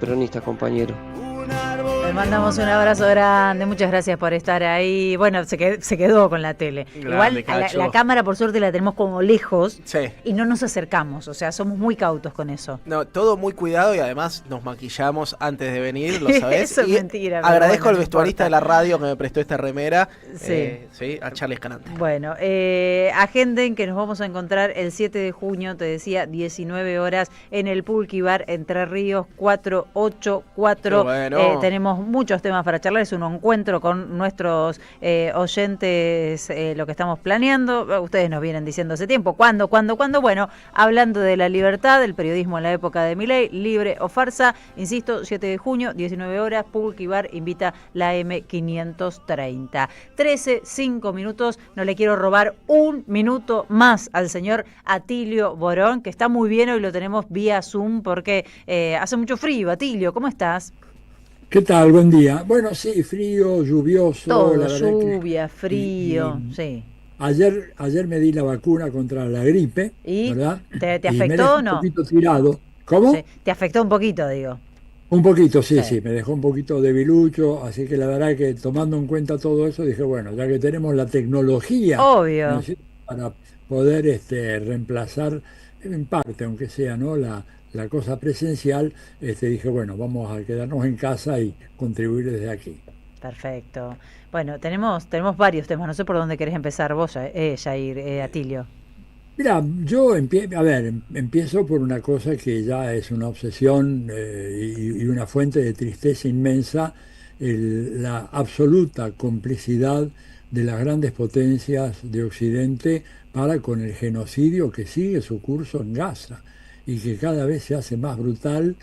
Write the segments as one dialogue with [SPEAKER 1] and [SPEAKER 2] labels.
[SPEAKER 1] Peronista, compañero.
[SPEAKER 2] Le mandamos un abrazo grande, muchas gracias por estar ahí. Bueno, se quedó con la tele.
[SPEAKER 3] Grande,
[SPEAKER 2] Igual la
[SPEAKER 3] Cacho.
[SPEAKER 2] cámara por suerte la tenemos como lejos,
[SPEAKER 3] Sí.
[SPEAKER 2] y no nos acercamos, o sea, somos muy cautos con eso.
[SPEAKER 3] No, todo muy cuidado y además nos maquillamos antes de venir, ¿lo sabés?
[SPEAKER 2] Eso es
[SPEAKER 3] Y
[SPEAKER 2] mentira. pero
[SPEAKER 3] agradezco
[SPEAKER 2] bueno,
[SPEAKER 3] al
[SPEAKER 2] no
[SPEAKER 3] vestuarista de
[SPEAKER 2] importa.
[SPEAKER 3] la radio que me prestó esta remera,
[SPEAKER 2] Sí.
[SPEAKER 3] sí, a Charles Canante.
[SPEAKER 2] Bueno, agenden que nos vamos a encontrar el 7 de junio, te decía, 19 horas, en el Pulqui Bar Entre Ríos 484.
[SPEAKER 3] Qué bueno.
[SPEAKER 2] Tenemos muchos temas para charlar, es un encuentro con nuestros oyentes, lo que estamos planeando. Ustedes nos vienen diciendo hace tiempo, ¿cuándo? Bueno, hablando de la libertad, del periodismo en la época de Milei, libre o farsa, insisto, 7 de junio, 19 horas, Pulqui Bar invita la M530. 5 minutos, no le quiero robar un minuto más al señor Atilio Borón, que está muy bien, hoy lo tenemos vía Zoom porque hace mucho frío. Atilio, ¿cómo estás?
[SPEAKER 4] ¿Qué tal? Buen día. Bueno, sí, frío, lluvioso.
[SPEAKER 2] Todo,
[SPEAKER 4] la verdad
[SPEAKER 2] lluvia,
[SPEAKER 4] que,
[SPEAKER 2] frío,
[SPEAKER 4] y
[SPEAKER 2] sí.
[SPEAKER 4] ayer me di la vacuna contra la gripe,
[SPEAKER 2] ¿Y
[SPEAKER 4] ¿verdad?
[SPEAKER 2] te
[SPEAKER 4] Y me
[SPEAKER 2] afectó
[SPEAKER 4] dejó
[SPEAKER 2] o
[SPEAKER 4] un
[SPEAKER 2] no?
[SPEAKER 4] poquito tirado. ¿Cómo?
[SPEAKER 2] Sí, te afectó un poquito, digo.
[SPEAKER 4] Un poquito, sí,
[SPEAKER 2] Sí.
[SPEAKER 4] me dejó un poquito debilucho, así que la verdad que tomando en cuenta todo eso, dije, bueno, ya que tenemos la tecnología, ¿no
[SPEAKER 2] Obvio.
[SPEAKER 4] es cierto?, para poder reemplazar en parte, aunque sea, ¿no?, la cosa presencial, dije, bueno, vamos a quedarnos en casa y contribuir desde aquí.
[SPEAKER 2] Perfecto. Bueno, tenemos varios temas, no sé por dónde querés empezar vos, Jair, Atilio.
[SPEAKER 4] Mira, empiezo por una cosa que ya es una obsesión y una fuente de tristeza inmensa, la absoluta complicidad de las grandes potencias de Occidente para con el genocidio que sigue su curso en Gaza y que cada vez se hace más brutal,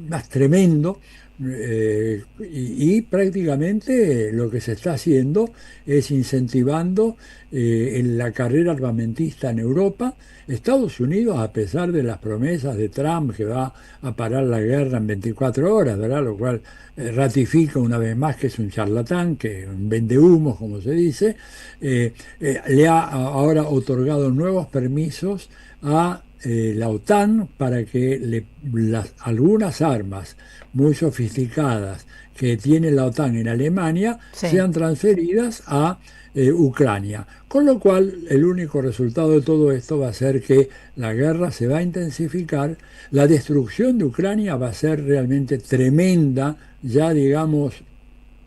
[SPEAKER 4] más tremendo. Y prácticamente lo que se está haciendo es incentivando en la carrera armamentista en Europa. Estados Unidos, a pesar de las promesas de Trump que va a parar la guerra en 24 horas, ¿verdad?, lo cual ratifica una vez más que es un charlatán, que un vendehumos, como se dice, le ha ahora otorgado nuevos permisos a la OTAN para que algunas armas muy sofisticadas que tiene la OTAN en Alemania
[SPEAKER 2] Sí.
[SPEAKER 4] sean transferidas a Ucrania. Con lo cual, el único resultado de todo esto va a ser que la guerra se va a intensificar, la destrucción de Ucrania va a ser realmente tremenda, ya digamos,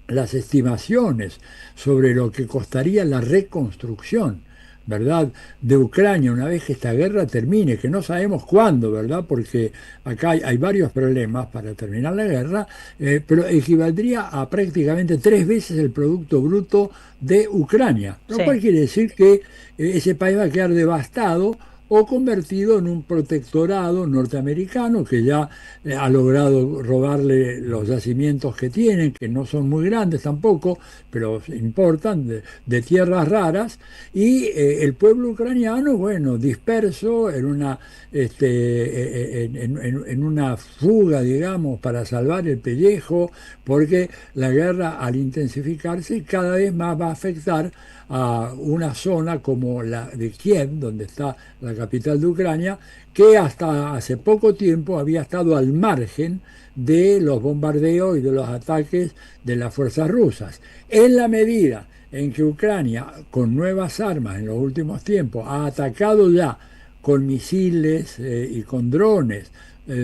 [SPEAKER 4] las estimaciones sobre lo que costaría la reconstrucción, ¿verdad?, de Ucrania una vez que esta guerra termine, que no sabemos cuándo, ¿verdad?, porque acá hay varios problemas para terminar la guerra, pero equivaldría a prácticamente 3 veces el Producto Bruto de Ucrania, lo
[SPEAKER 2] Sí.
[SPEAKER 4] cual quiere decir que ese país va a quedar devastado o convertido en un protectorado norteamericano que ya ha logrado robarle los yacimientos que tienen, que no son muy grandes tampoco, pero importan, de tierras raras, y el pueblo ucraniano, bueno, disperso en una, en una fuga, digamos, para salvar el pellejo, porque la guerra, al intensificarse, cada vez más va a afectar a una zona como la de Kiev, donde está la capital de Ucrania, que hasta hace poco tiempo había estado al margen de los bombardeos y de los ataques de las fuerzas rusas. En la medida en que Ucrania, con nuevas armas en los últimos tiempos, ha atacado ya con misiles y con drones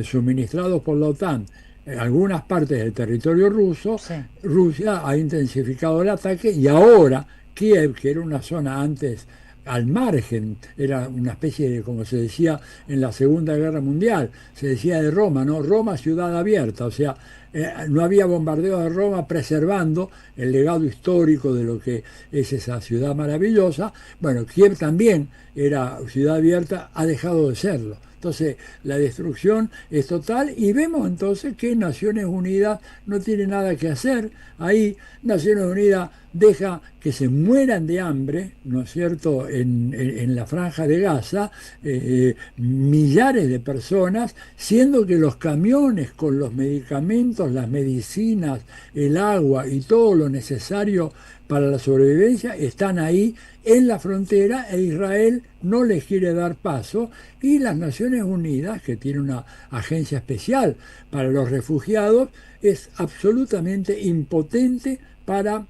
[SPEAKER 4] suministrados por la OTAN en algunas partes del territorio ruso,
[SPEAKER 2] Sí.
[SPEAKER 4] Rusia ha intensificado el ataque y ahora Kiev, que era una zona antes al margen, era una especie de, como se decía en la Segunda Guerra Mundial, se decía de Roma, ¿no? Roma ciudad abierta, o sea, no había bombardeo de Roma, preservando el legado histórico de lo que es esa ciudad maravillosa. Bueno, Kiev también era ciudad abierta, ha dejado de serlo. Entonces, la destrucción es total y vemos entonces que Naciones Unidas no tiene nada que hacer. Ahí Naciones Unidas deja que se mueran de hambre, ¿no es cierto?, en la franja de Gaza, millares de personas, siendo que los camiones con los medicamentos, las medicinas, el agua y todo lo necesario para la sobrevivencia están ahí en la frontera, e Israel no les quiere dar paso, y las Naciones Unidas, que tiene una agencia especial para los refugiados, es absolutamente impotente para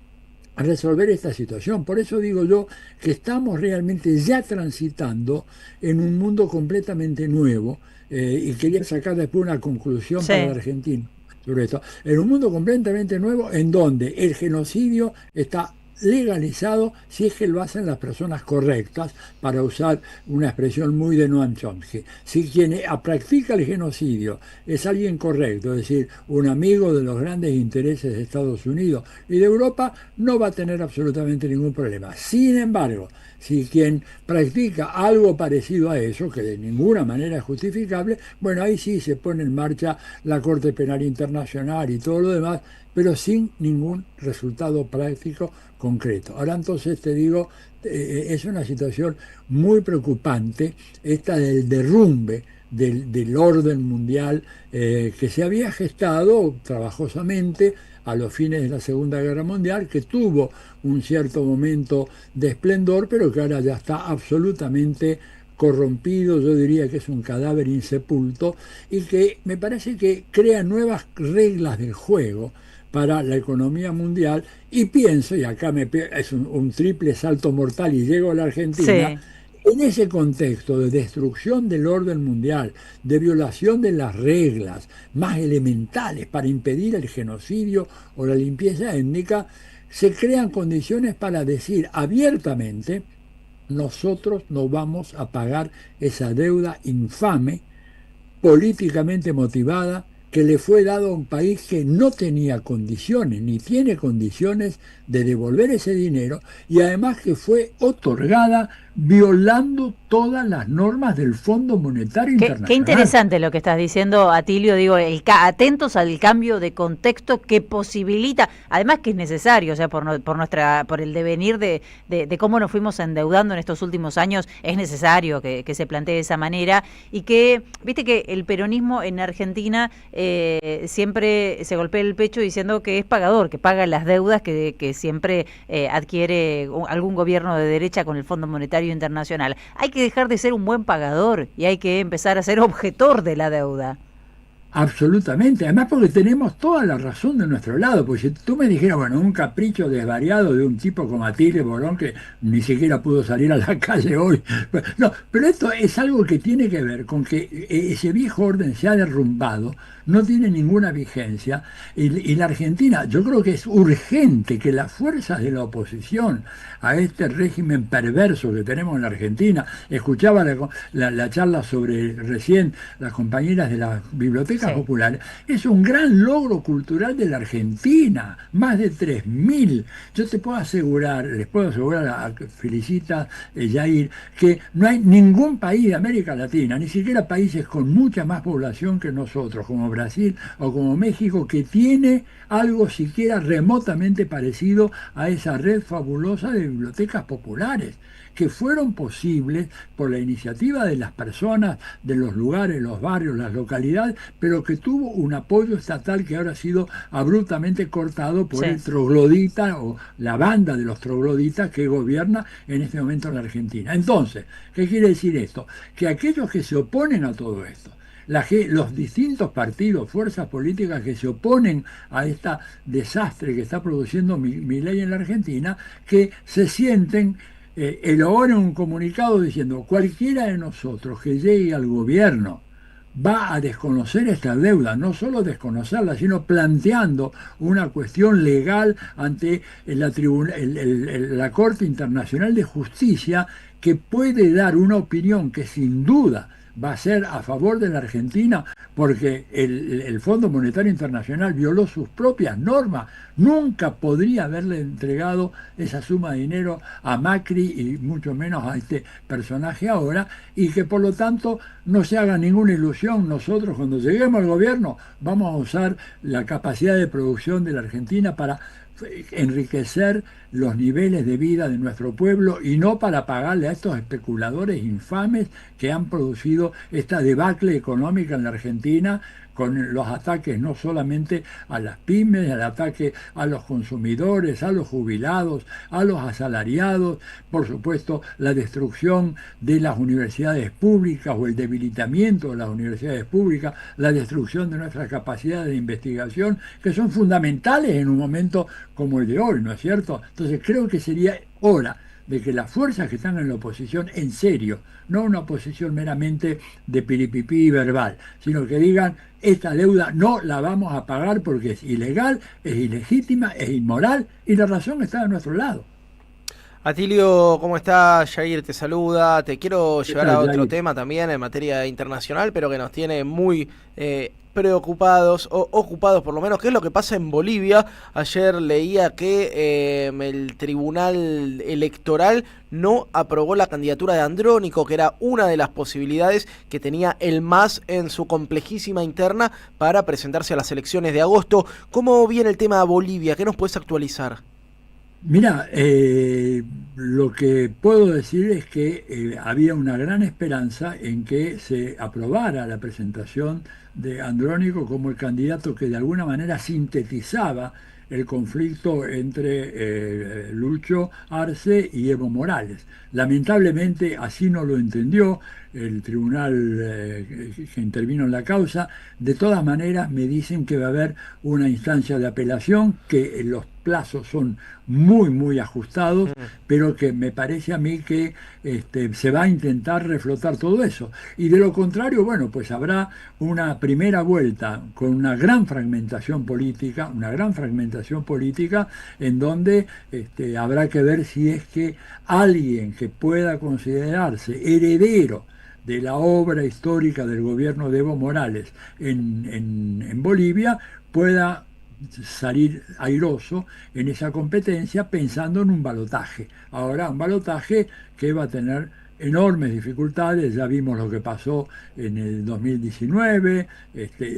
[SPEAKER 4] resolver esta situación. Por eso digo yo que estamos realmente ya transitando en un mundo completamente nuevo, y quería sacar después una conclusión
[SPEAKER 2] Sí.
[SPEAKER 4] para la Argentina sobre esto, en un mundo completamente nuevo en donde el genocidio está legalizado si es que lo hacen las personas correctas, para usar una expresión muy de Noam Chomsky. Si quien practica el genocidio es alguien correcto, es decir, un amigo de los grandes intereses de Estados Unidos y de Europa, no va a tener absolutamente ningún problema. Sin embargo, si quien practica algo parecido a eso, que de ninguna manera es justificable, bueno, ahí sí se pone en marcha la Corte Penal Internacional y todo lo demás, pero sin ningún resultado práctico concreto. Ahora entonces te digo, es una situación muy preocupante esta del derrumbe del orden mundial, que se había gestado trabajosamente a los fines de la Segunda Guerra Mundial, que tuvo un cierto momento de esplendor, pero que ahora ya está absolutamente corrompido. Yo diría que es un cadáver insepulto, y que me parece que crea nuevas reglas del juego para la economía mundial, y pienso, y acá es un triple salto mortal y llego a la Argentina,
[SPEAKER 2] Sí.
[SPEAKER 4] en ese contexto de destrucción del orden mundial, de violación de las reglas más elementales para impedir el genocidio o la limpieza étnica, se crean condiciones para decir abiertamente: nosotros no vamos a pagar esa deuda infame, políticamente motivada, que le fue dado a un país que no tenía condiciones, ni tiene condiciones de devolver ese dinero, y además que fue otorgada violando todas las normas del Fondo Monetario Internacional.
[SPEAKER 2] Qué interesante lo que estás diciendo, Atilio. Digo, atentos al cambio de contexto que posibilita, además que es necesario, o sea, por el devenir de cómo nos fuimos endeudando en estos últimos años, es necesario que se plantee de esa manera, y que, viste que el peronismo en Argentina siempre se golpea el pecho diciendo que es pagador, que paga las deudas que siempre adquiere algún gobierno de derecha con el Fondo Monetario Internacional. Hay que dejar de ser un buen pagador y hay que empezar a ser objetor de la deuda.
[SPEAKER 4] Absolutamente, además porque tenemos toda la razón de nuestro lado, porque si tú me dijeras, bueno, un capricho desvariado de un tipo como Atilio Borón, que ni siquiera pudo salir a la calle hoy, no, pero esto es algo que tiene que ver con que ese viejo orden se ha derrumbado, no tiene ninguna vigencia, y la Argentina, yo creo que es urgente que las fuerzas de la oposición a este régimen perverso que tenemos en la Argentina, escuchaba la charla sobre recién las compañeras de las bibliotecas populares, es un gran logro cultural de la Argentina, más de 3.000. Yo te puedo asegurar, les puedo asegurar a Felicita, Yair, que no hay ningún país de América Latina, ni siquiera países con mucha más población que nosotros, como Brasil o como México, que tiene algo siquiera remotamente parecido a esa red fabulosa de bibliotecas populares, que fueron posibles por la iniciativa de las personas, de los lugares, los barrios, las localidades, pero que tuvo un apoyo estatal que ahora ha sido abruptamente cortado por el troglodita o la banda de los trogloditas que gobierna en este momento en la Argentina. Entonces, ¿qué quiere decir esto? Que aquellos que se oponen a todo esto, los distintos partidos, fuerzas políticas que se oponen a este desastre que está produciendo Milei en la Argentina, que se sienten, elaboran un comunicado diciendo: cualquiera de nosotros que llegue al gobierno va a desconocer esta deuda, no solo desconocerla, sino planteando una cuestión legal ante la Corte Internacional de Justicia, que puede dar una opinión que sin duda va a ser a favor de la Argentina, porque el Fondo Monetario Internacional violó sus propias normas. Nunca podría haberle entregado esa suma de dinero a Macri, y mucho menos a este personaje ahora, y que por lo tanto no se haga ninguna ilusión: nosotros cuando lleguemos al gobierno vamos a usar la capacidad de producción de la Argentina para enriquecer los niveles de vida de nuestro pueblo y no para pagarle a estos especuladores infames que han producido esta debacle económica en la Argentina, con los ataques no solamente a las pymes, el ataque a los consumidores, a los jubilados, a los asalariados, por supuesto la destrucción de las universidades públicas o el debilitamiento de las universidades públicas, la destrucción de nuestras capacidades de investigación, que son fundamentales en un momento como el de hoy, ¿no es cierto? Entonces creo que sería hora de que las fuerzas que están en la oposición, en serio, no una oposición meramente de piripipí verbal, sino que digan, esta deuda no la vamos a pagar porque es ilegal, es ilegítima, es inmoral, y la razón está de nuestro lado.
[SPEAKER 3] Atilio, ¿cómo estás? Jair te saluda. Te quiero llevar a otro
[SPEAKER 4] Jair?
[SPEAKER 3] tema también en materia internacional, pero que nos tiene muy preocupados o ocupados por lo menos. ¿Qué es lo que pasa en Bolivia? Ayer leía que el Tribunal Electoral no aprobó la candidatura de Andrónico, que era una de las posibilidades que tenía el MAS en su complejísima interna para presentarse a las elecciones de agosto. ¿Cómo viene el tema de Bolivia? ¿Qué nos puedes actualizar?
[SPEAKER 4] Mira, lo que puedo decir es que había una gran esperanza en que se aprobara la presentación de Andrónico como el candidato que de alguna manera sintetizaba el conflicto entre Lucho Arce y Evo Morales. Lamentablemente así no lo entendió el tribunal que intervino en la causa. De todas maneras me dicen que va a haber una instancia de apelación, que los plazos son muy ajustados, pero que me parece a mí que se va a intentar reflotar todo eso. Y de lo contrario, bueno, pues habrá una primera vuelta con una gran fragmentación política, en donde habrá que ver si es que alguien que pueda considerarse heredero de la obra histórica del gobierno de Evo Morales en Bolivia pueda salir airoso en esa competencia pensando en un balotaje. Ahora, un balotaje que va a tener enormes dificultades, ya vimos lo que pasó en el 2019,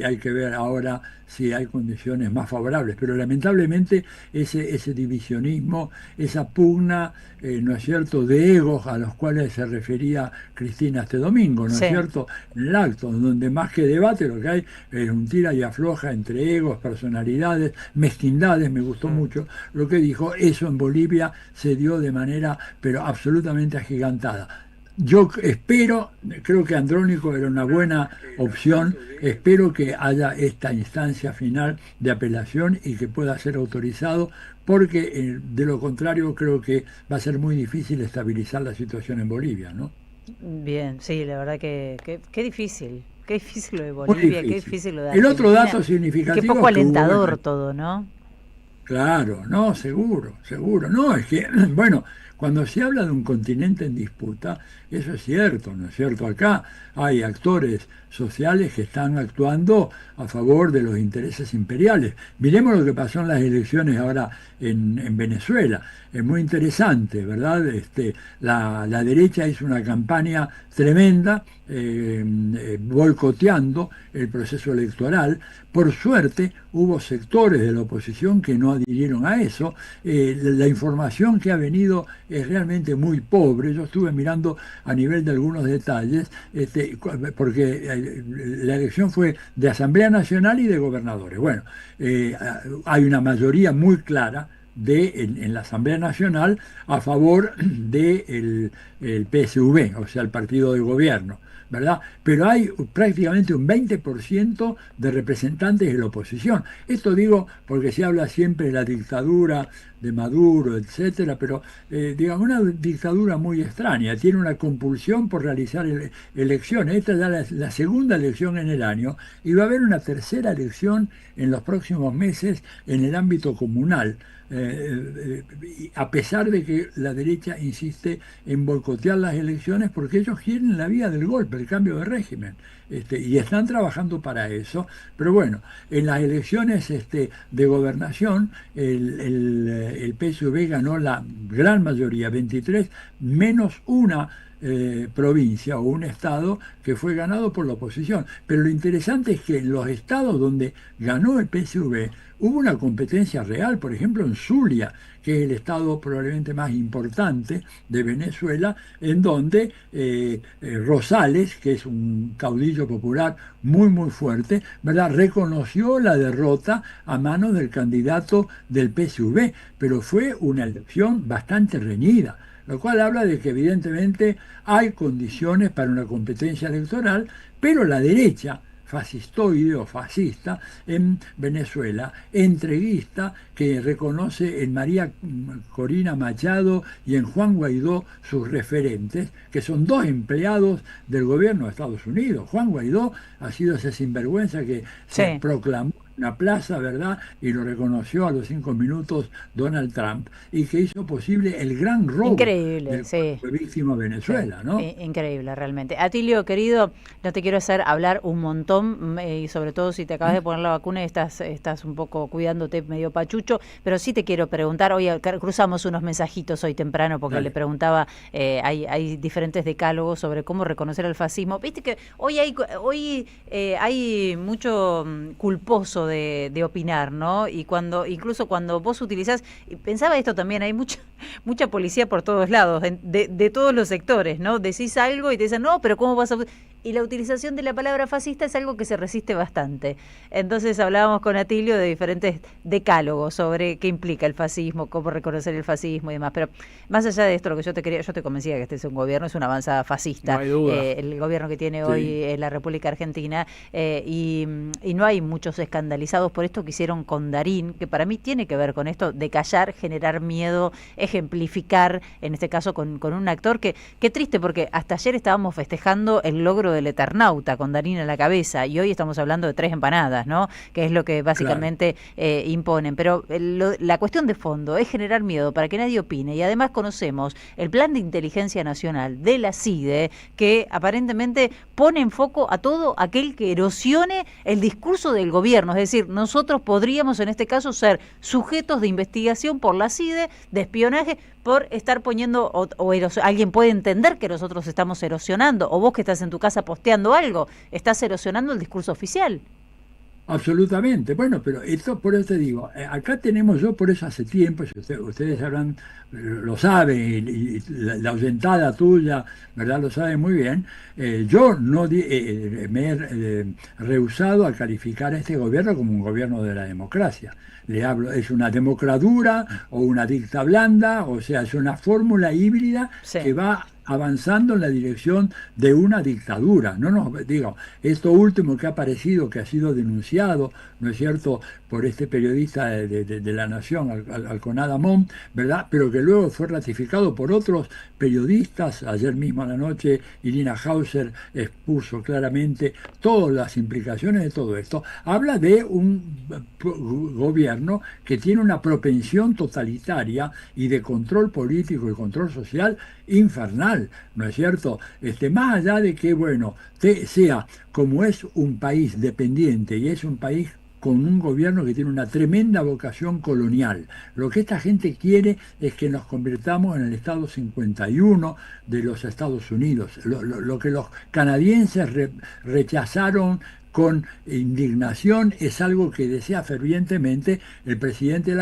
[SPEAKER 4] hay que ver ahora si hay condiciones más favorables, pero lamentablemente ese divisionismo, esa pugna, ¿no es cierto?, de egos a los cuales se refería Cristina este domingo, ¿no es cierto?, en el acto, donde más que debate lo que hay es un tira y afloja entre egos, personalidades, mezquindades. Me gustó mucho lo que dijo, eso en Bolivia se dio de manera pero absolutamente agigantada. Yo espero, creo que Andrónico era una buena opción, espero que haya esta instancia final de apelación y que pueda ser autorizado, porque de lo contrario creo que va a ser muy difícil estabilizar la situación en Bolivia, ¿no?
[SPEAKER 2] Bien, sí, la verdad que qué difícil. Qué difícil lo de Bolivia, qué difícil lo de
[SPEAKER 4] Argentina. El otro dato
[SPEAKER 2] Argentina.
[SPEAKER 4] significativo
[SPEAKER 2] Qué poco alentador
[SPEAKER 4] bueno,
[SPEAKER 2] todo, ¿no?
[SPEAKER 4] Claro, no, seguro. No, es que, bueno, cuando se habla de un continente en disputa, eso es cierto, ¿no es cierto? Acá hay actores sociales que están actuando a favor de los intereses imperiales. Miremos lo que pasó en las elecciones ahora en Venezuela. Es muy interesante, ¿verdad? La derecha hizo una campaña tremenda boicoteando el proceso electoral. Por suerte hubo sectores de la oposición que no adhirieron a eso. La información que ha venido es realmente muy pobre. Yo estuve mirando a nivel de algunos detalles, porque la elección fue de Asamblea Nacional y de gobernadores. Bueno, hay una mayoría muy clara en la Asamblea Nacional a favor del PSV, o sea, el partido de gobierno, ¿verdad? Pero hay prácticamente un 20% de representantes de la oposición. Esto digo porque se habla siempre de la dictadura de Maduro, etcétera, pero digamos, una dictadura muy extraña, tiene una compulsión por realizar elecciones. Esta es ya la segunda elección en el año y va a haber una tercera elección en los próximos meses en el ámbito comunal. A pesar de que la derecha insiste en boicotear las elecciones porque ellos quieren la vía del golpe, el cambio de régimen, y están trabajando para eso. Pero bueno, en las elecciones de gobernación el PSV ganó la gran mayoría, 23, menos una provincia o un estado que fue ganado por la oposición. Pero lo interesante es que en los estados donde ganó el PSV hubo una competencia real, por ejemplo en Zulia, que es el estado probablemente más importante de Venezuela, en donde Rosales, que es un caudillo popular muy fuerte, ¿verdad?, reconoció la derrota a manos del candidato del PSV, pero fue una elección bastante reñida, lo cual habla de que evidentemente hay condiciones para una competencia electoral, pero la derecha fascistoide o fascista en Venezuela, entreguista, que reconoce en María Corina Machado y en Juan Guaidó sus referentes, que son dos empleados del gobierno de Estados Unidos. Juan Guaidó ha sido ese sinvergüenza que se proclamó en una plaza, ¿verdad?, y lo reconoció a los 5 minutos Donald Trump, y que hizo posible el gran robo del que fue víctima Venezuela, ¿no?
[SPEAKER 2] Increíble, realmente. Atilio, querido, no te quiero hacer hablar un montón, y sobre todo si te acabas de poner la vacuna y estás un poco cuidándote medio pachucho, pero sí te quiero preguntar, hoy cruzamos unos mensajitos hoy temprano porque le preguntaba, hay diferentes decálogos sobre cómo reconocer el fascismo. Viste que hoy hay mucho culposo de opinar, ¿no? Y incluso cuando vos utilizás, pensaba esto también, hay mucha policía por todos lados, de todos los sectores, ¿no? Decís algo y te dicen, no, pero ¿cómo vas a...? Y la utilización de la palabra fascista es algo que se resiste bastante. Entonces hablábamos con Atilio de diferentes decálogos sobre qué implica el fascismo, cómo reconocer el fascismo y demás. Pero más allá de esto, lo que yo te convencía que este es un gobierno, es una avanzada fascista.
[SPEAKER 3] No hay duda.
[SPEAKER 2] El gobierno que tiene hoy la República Argentina, y no hay muchos escandalizados por esto que hicieron con Darín, que para mí tiene que ver con esto de callar, generar miedo, ejemplificar, en este caso con un actor que, qué triste, porque hasta ayer estábamos festejando el logro del Eternauta con Darín a la cabeza, y hoy estamos hablando de 3 empanadas, ¿no?, que es lo que básicamente imponen. Pero la cuestión de fondo es generar miedo para que nadie opine, y además conocemos el Plan de Inteligencia Nacional de la CIDE, que aparentemente pone en foco a todo aquel que erosione el discurso del gobierno. Es decir, nosotros podríamos en este caso ser sujetos de investigación por la CIDE, de espionaje, por estar poniendo, alguien puede entender que nosotros estamos erosionando, o vos que estás en tu casa posteando algo, estás erosionando el discurso oficial.
[SPEAKER 4] Absolutamente. Bueno, pero esto, por eso te digo, acá tenemos, yo por eso hace tiempo, si ustedes habrán, lo saben, y la oyentada tuya, ¿verdad?, lo sabe muy bien. Yo no me he rehusado a calificar a este gobierno como un gobierno de la democracia. Le hablo, es una democradura o una dicta blanda, o sea, es una fórmula híbrida que va avanzando en la dirección de una dictadura. No nos digo, esto último que ha aparecido, que ha sido denunciado, ¿no es cierto?, por este periodista de La Nación, Alconada Mon, ¿verdad?, pero que luego fue ratificado por otros periodistas. Ayer mismo a la noche Irina Hauser expuso claramente todas las implicaciones de todo esto. Habla de un gobierno que tiene una propensión totalitaria y de control político y control social infernal, ¿no es cierto? Más allá de que, bueno, sea como es un país dependiente y es un país con un gobierno que tiene una tremenda vocación colonial. Lo que esta gente quiere es que nos convirtamos en el Estado 51 de los Estados Unidos. Lo que los canadienses rechazaron con indignación es algo que desea fervientemente el presidente de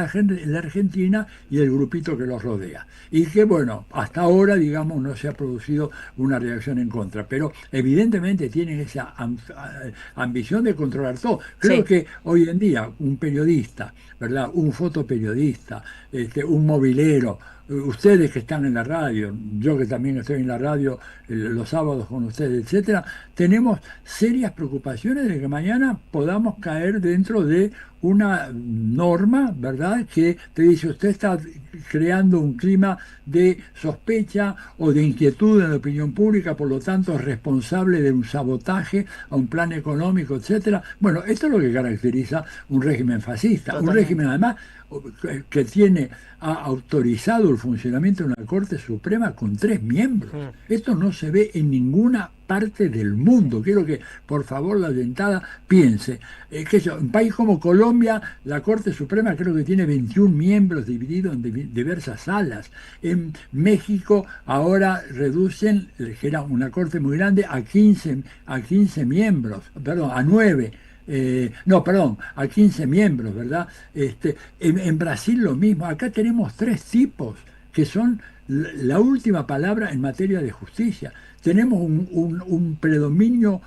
[SPEAKER 4] la Argentina y el grupito que los rodea. Y que, bueno, hasta ahora, digamos, no se ha producido una reacción en contra. Pero evidentemente tienen esa ambición de controlar todo. Creo que hoy en día un periodista, ¿verdad?, un fotoperiodista, un movilero, ustedes que están en la radio, yo que también estoy en la radio los sábados con ustedes, etcétera, tenemos serias preocupaciones de que mañana podamos caer dentro de una norma, ¿verdad?, que te dice, usted está creando un clima de sospecha o de inquietud en la opinión pública, por lo tanto es responsable de un sabotaje a un plan económico, etcétera. Bueno, esto es lo que caracteriza un régimen fascista. Totalmente. Un régimen además que ha autorizado el funcionamiento de una Corte Suprema con 3 miembros. Esto no se ve en ninguna parte del mundo. Quiero que, por favor, la dentada piense. En un país como Colombia, la Corte Suprema creo que tiene 21 miembros divididos en diversas salas. En México ahora reducen, que era una corte muy grande, a 15 miembros, perdón, a 9. A 15 miembros, ¿verdad? En Brasil lo mismo. Acá tenemos 3 tipos que son la última palabra en materia de justicia. Tenemos un predominio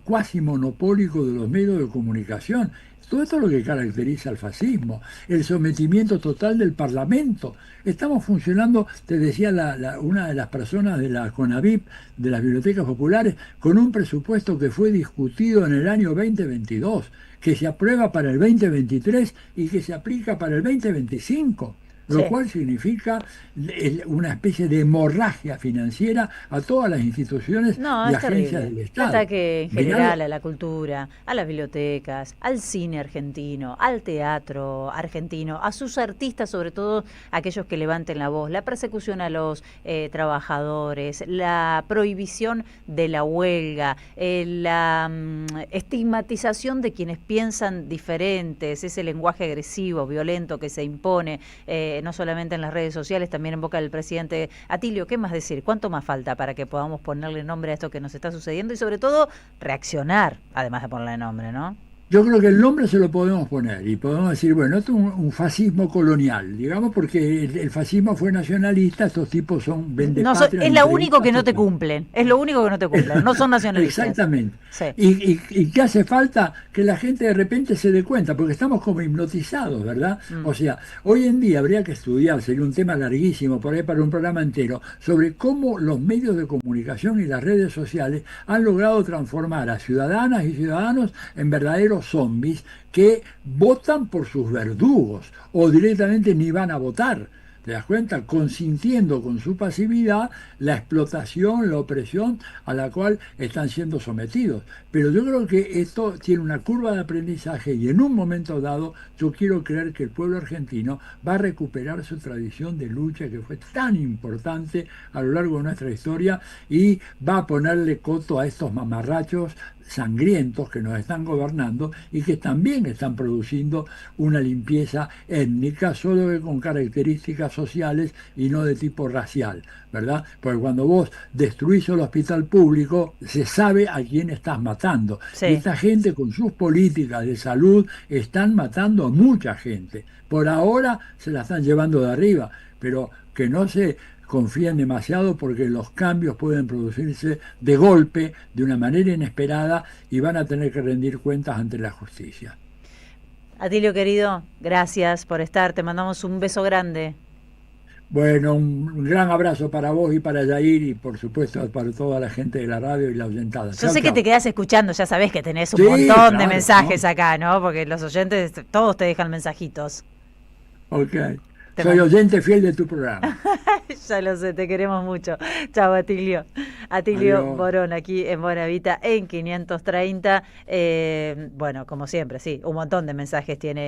[SPEAKER 4] cuasi monopólico de los medios de comunicación. Todo esto es lo que caracteriza al fascismo, el sometimiento total del Parlamento. Estamos funcionando, te decía una de las personas de la CONAVIP, de las bibliotecas populares, con un presupuesto que fue discutido en el año 2022, que se aprueba para el 2023 y que se aplica para el 2025. Lo cual significa una especie de hemorragia financiera a todas las instituciones y agencias del Estado.
[SPEAKER 2] Ataque en general a la cultura, a las bibliotecas, al cine argentino, al teatro argentino, a sus artistas, sobre todo aquellos que levanten la voz, la persecución a los trabajadores, la prohibición de la huelga, la estigmatización de quienes piensan diferentes, ese lenguaje agresivo, violento que se impone, no solamente en las redes sociales, también en boca del presidente. Atilio, ¿qué más decir? ¿Cuánto más falta para que podamos ponerle nombre a esto que nos está sucediendo y sobre todo reaccionar, además de ponerle nombre, ¿no?
[SPEAKER 4] Yo creo que el nombre se lo podemos poner y podemos decir, bueno, esto es un fascismo colonial, digamos, porque el fascismo fue nacionalista, estos tipos son vendepatrias.
[SPEAKER 2] Es lo único que no te cumplen, no son nacionalistas.
[SPEAKER 4] Exactamente.
[SPEAKER 2] Sí.
[SPEAKER 4] Y ¿qué hace falta? Que la gente de repente se dé cuenta, porque estamos como hipnotizados, ¿verdad? O sea, hoy en día habría que estudiar, sería un tema larguísimo, por ahí para un programa entero, sobre cómo los medios de comunicación y las redes sociales han logrado transformar a ciudadanas y ciudadanos en verdaderos zombies que votan por sus verdugos o directamente ni van a votar. ¿Te das cuenta? Consintiendo con su pasividad la explotación, la opresión a la cual están siendo sometidos. Pero yo creo que esto tiene una curva de aprendizaje y en un momento dado yo quiero creer que el pueblo argentino va a recuperar su tradición de lucha que fue tan importante a lo largo de nuestra historia y va a ponerle coto a estos mamarrachos sangrientos que nos están gobernando y que también están produciendo una limpieza étnica, solo que con características sociales y no de tipo racial, ¿verdad? Porque cuando vos destruís el hospital público, se sabe a quién estás matando. Sí. Y esta gente con sus políticas de salud están matando a mucha gente. Por ahora se la están llevando de arriba, pero que no se confían demasiado porque los cambios pueden producirse de golpe, de una manera inesperada, y van a tener que rendir cuentas ante la justicia.
[SPEAKER 2] Atilio querido, gracias por estar, te mandamos un beso grande.
[SPEAKER 4] Bueno, un gran abrazo para vos y para Yair y por supuesto para toda la gente de la radio y la oyentada.
[SPEAKER 2] Yo sé que te quedás escuchando, ya sabés que tenés un montón de mensajes acá, ¿no? Porque los oyentes todos te dejan mensajitos.
[SPEAKER 4] Ok. Soy oyente fiel de tu programa.
[SPEAKER 2] Ya lo sé, te queremos mucho. Chao, Atilio. Atilio Borón, aquí en Bonavita, en 530. Bueno, como siempre, sí, un montón de mensajes tiene.